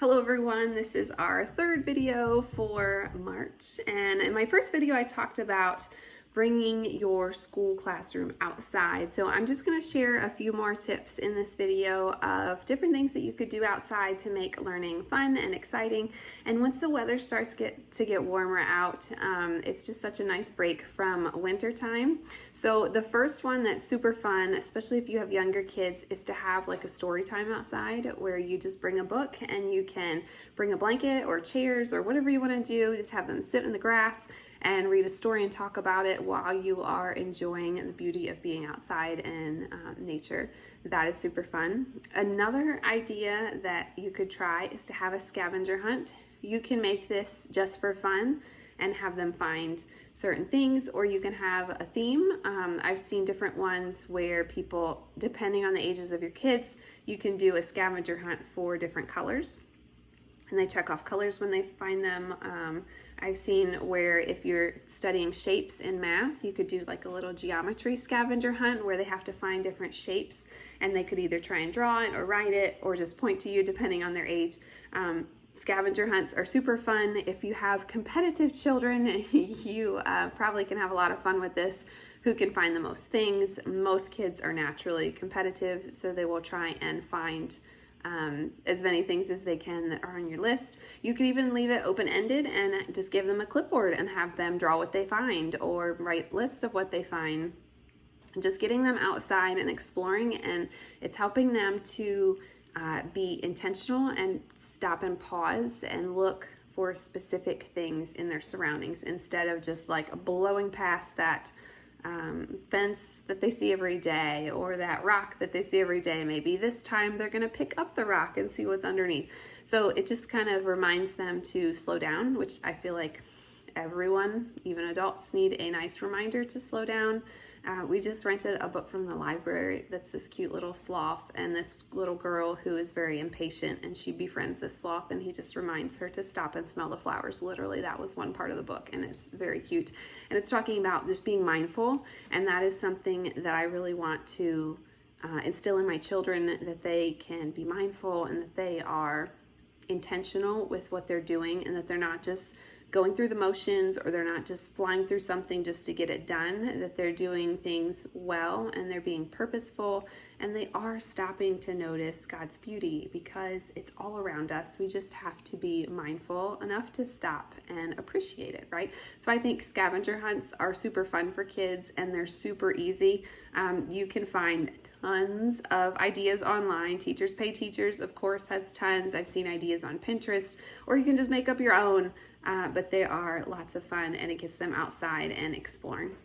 Hello everyone, this is our third video for March, and in my first video I talked about bringing your school classroom outside. So I'm just going to share a few more tips in this video of different things that you could do outside to make learning fun and exciting. And once the weather starts to get warmer out, it's just such a nice break from winter time. So the first one that's super fun, especially if you have younger kids, is to have like a story time outside where you just bring a book and you can bring a blanket or chairs or whatever you want to do. Just have them sit in the grass and read a story and talk about it while you are enjoying the beauty of being outside in nature. That is super fun. Another idea that you could try is to have a scavenger hunt. You can make this just for fun and have them find certain things, or you can have a theme. I've seen different ones where people, depending on the ages of your kids, you can do a scavenger hunt for different colors. And they check off colors when they find them. I've seen where if you're studying shapes in math, you could do like a little geometry scavenger hunt where they have to find different shapes and they could either try and draw it or write it or just point to you depending on their age. Scavenger hunts are super fun. If you have competitive children, you probably can have a lot of fun with this. Who can find the most things? Most kids are naturally competitive, so they will try and find as many things as they can that are on your list. You could even leave it open-ended and just give them a clipboard and have them draw what they find or write lists of what they find. Just getting them outside and exploring, and it's helping them to be intentional and stop and pause and look for specific things in their surroundings instead of just like blowing past that fence that they see every day or that rock that they see every day. Maybe this time they're going to pick up the rock and see what's underneath. So it just kind of reminds them to slow down, which I feel like everyone, even adults, need a nice reminder to slow down. We just rented a book from the library that's this cute little sloth and this little girl who is very impatient, and she befriends this sloth and he just reminds her to stop and smell the flowers. Literally, that was one part of the book, and it's very cute. And it's talking about just being mindful, and that is something that I really want to instill in my children, that they can be mindful and that they are intentional with what they're doing and that they're not just going through the motions or they're not just flying through something just to get it done, that they're doing things well and they're being purposeful and they are stopping to notice God's beauty because it's all around us. We just have to be mindful enough to stop and appreciate it, right? So I think scavenger hunts are super fun for kids and they're super easy. You can find tons of ideas online. Teachers Pay Teachers, of course, has tons. I've seen ideas on Pinterest, or you can just make up your own. But they are lots of fun and it gets them outside and exploring.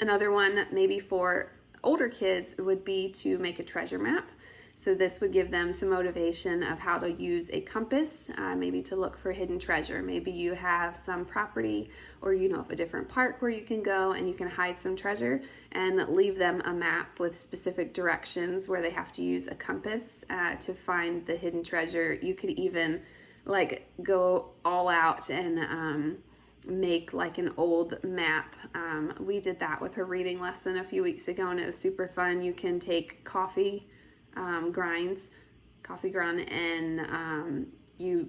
Another one, maybe for older kids, would be to make a treasure map. So this would give them some motivation of how to use a compass, maybe to look for hidden treasure. Maybe you have some property or you know of a different park where you can go and you can hide some treasure, and leave them a map with specific directions where they have to use a compass to find the hidden treasure. You could even like go all out and make like an old map. We did that with her reading lesson a few weeks ago and it was super fun. You can take coffee ground, and you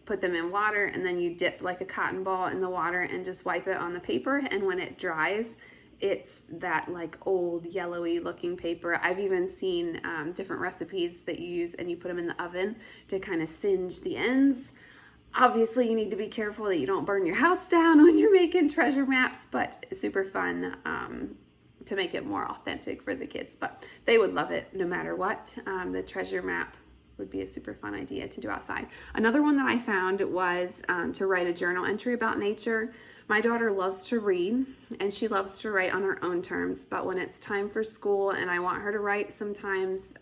put them in water and then you dip like a cotton ball in the water and just wipe it on the paper, and when it dries, it's that like old yellowy looking paper. I've even seen different recipes that you use and you put them in the oven to kind of singe the ends. Obviously, you need to be careful that you don't burn your house down when you're making treasure maps, but super fun to make it more authentic for the kids. But they would love it no matter what. The treasure map would be a super fun idea to do outside. Another one that I found was to write a journal entry about nature. My daughter loves to read and she loves to write on her own terms, but when it's time for school and I want her to write, sometimes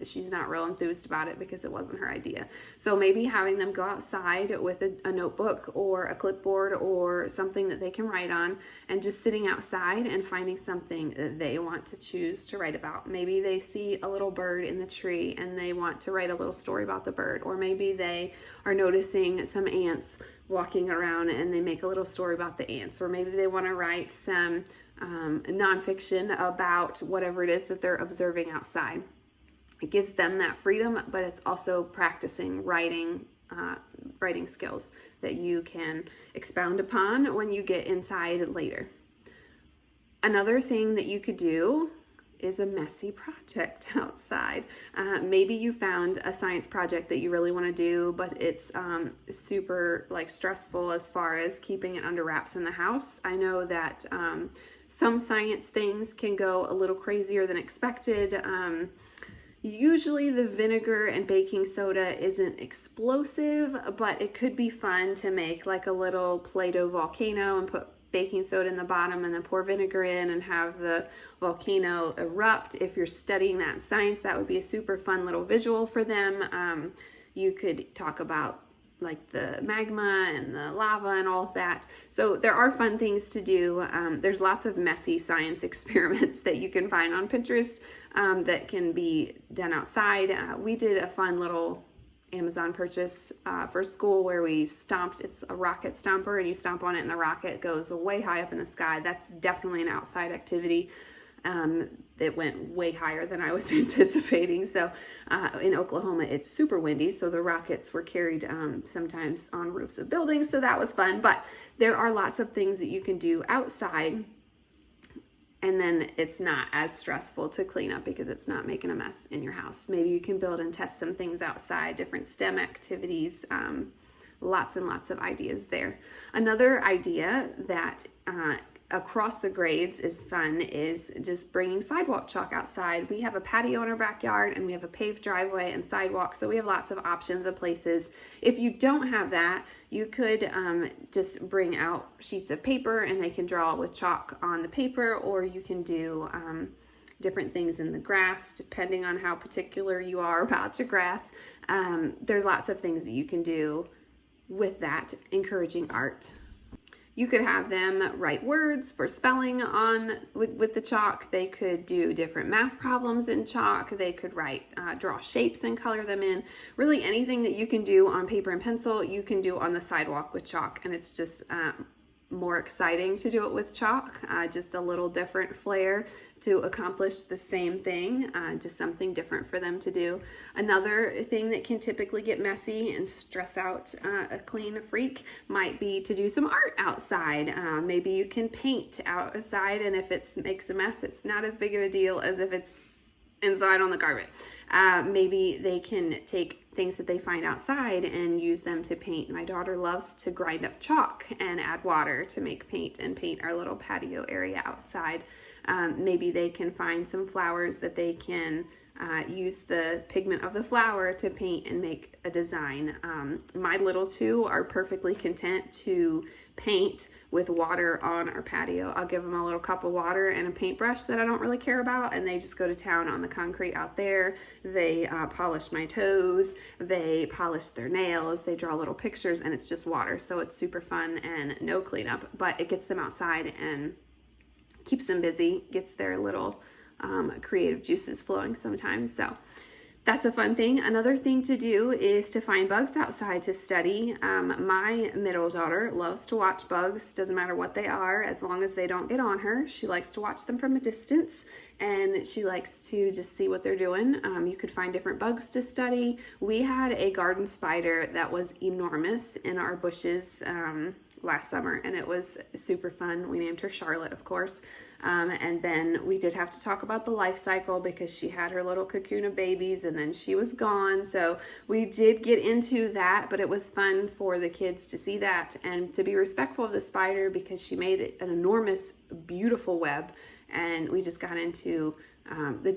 she's not real enthused about it because it wasn't her idea. So maybe having them go outside with a notebook or a clipboard or something that they can write on, and just sitting outside and finding something that they want to choose to write about. Maybe they see a little bird in the tree and they want to write a little story about the bird, or maybe they are noticing some ants walking around and they make a little story about the ants, or maybe they want to write some nonfiction about whatever it is that they're observing outside. It gives them that freedom, but it's also practicing writing writing skills that you can expound upon when you get inside later. Another thing that you could do is a messy project outside. Maybe you found a science project that you really want to do, but it's super stressful as far as keeping it under wraps in the house. I know that some science things can go a little crazier than expected. Usually the vinegar and baking soda isn't explosive, but it could be fun to make like a little Play-Doh volcano and put baking soda in the bottom and then pour vinegar in and have the volcano erupt. If you're studying that in science, that would be a super fun little visual for them. You could talk about like the magma and the lava and all of that. So there are fun things to do. There's lots of messy science experiments that you can find on Pinterest that can be done outside. We did a fun little Amazon purchase for school where we stomped. It's a rocket stomper, and you stomp on it and the rocket goes way high up in the sky. That's definitely an outside activity. It went way higher than I was anticipating. So in Oklahoma, it's super windy, so the rockets were carried sometimes on roofs of buildings, so that was fun. But there are lots of things that you can do outside, and then it's not as stressful to clean up because it's not making a mess in your house. Maybe you can build and test some things outside, different STEM activities, lots and lots of ideas there. Another idea that across the grades is fun is just bringing sidewalk chalk outside. We have a patio in our backyard and we have a paved driveway and sidewalk, so we have lots of options of places. If you don't have that, you could just bring out sheets of paper and they can draw with chalk on the paper, or you can do different things in the grass depending on how particular you are about your grass. There's lots of things that you can do with that, encouraging art. You could have them write words for spelling on with the chalk. They could do different math problems in chalk. They could draw shapes and color them in. Really anything that you can do on paper and pencil, you can do on the sidewalk with chalk. And it's just more exciting to do it with chalk, just a little different flair to accomplish the same thing, just something different for them to do. Another thing that can typically get messy and stress out a clean freak might be to do some art outside. Maybe you can paint outside, and if it makes a mess, it's not as big of a deal as if it's inside on the carpet. Maybe they can take things that they find outside and use them to paint. My daughter loves to grind up chalk and add water to make paint and paint our little patio area outside. Maybe they can find some flowers that they can use the pigment of the flower to paint and make a design. My little two are perfectly content to paint with water on our patio. I'll give them a little cup of water and a paintbrush that I don't really care about, and they just go to town on the concrete out there. They polish my toes, they polish their nails, they draw little pictures, and it's just water. So it's super fun and no cleanup, but it gets them outside and keeps them busy, gets their little creative juices flowing sometimes. So that's a fun thing. Another thing to do is to find bugs outside to study. My middle daughter loves to watch bugs, doesn't matter what they are, as long as they don't get on her. She likes to watch them from a distance, and she likes to just see what they're doing. You could find different bugs to study. We had a garden spider that was enormous in our bushes last summer, and it was super fun. We named her Charlotte, of course. And then we did have to talk about the life cycle because she had her little cocoon of babies and then she was gone. So we did get into that, but it was fun for the kids to see that and to be respectful of the spider because she made it an enormous, beautiful web. And we just got into the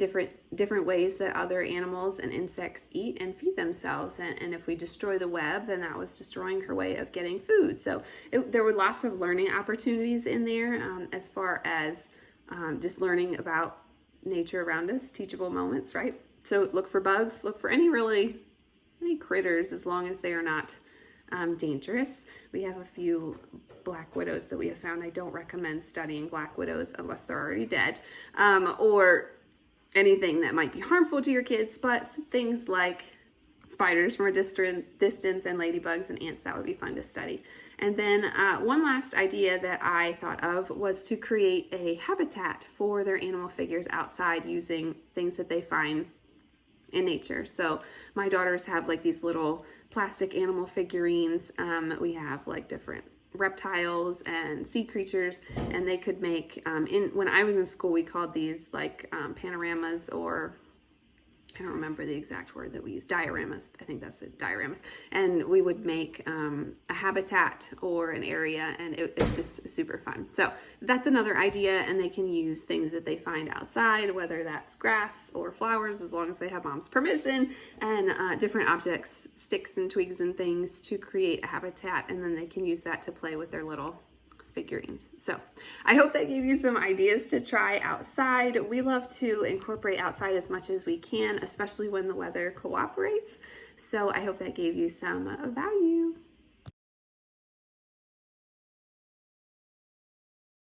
different ways that other animals and insects eat and feed themselves. And if we destroy the web, then that was destroying her way of getting food. So there were lots of learning opportunities in there as far as just learning about nature around us, teachable moments, right? So look for bugs, look for any critters as long as they are not dangerous. We have a few black widows that we have found. I don't recommend studying black widows unless they're already dead, or anything that might be harmful to your kids, but things like spiders from a distance and ladybugs and ants, that would be fun to study. And then one last idea that I thought of was to create a habitat for their animal figures outside using things that they find in nature. So my daughters have like these little plastic animal figurines. We have like different reptiles and sea creatures, and they could make, when I was in school, we called these like panoramas, or I don't remember the exact word that we use, dioramas. I think that's it, dioramas. And we would make a habitat or an area, and it's just super fun. So that's another idea, and they can use things that they find outside, whether that's grass or flowers, as long as they have mom's permission, and different objects, sticks and twigs and things, to create a habitat, and then they can use that to play with their little figurines. So I hope that gave you some ideas to try outside. We love to incorporate outside as much as we can, especially when the weather cooperates. So I hope that gave you some value.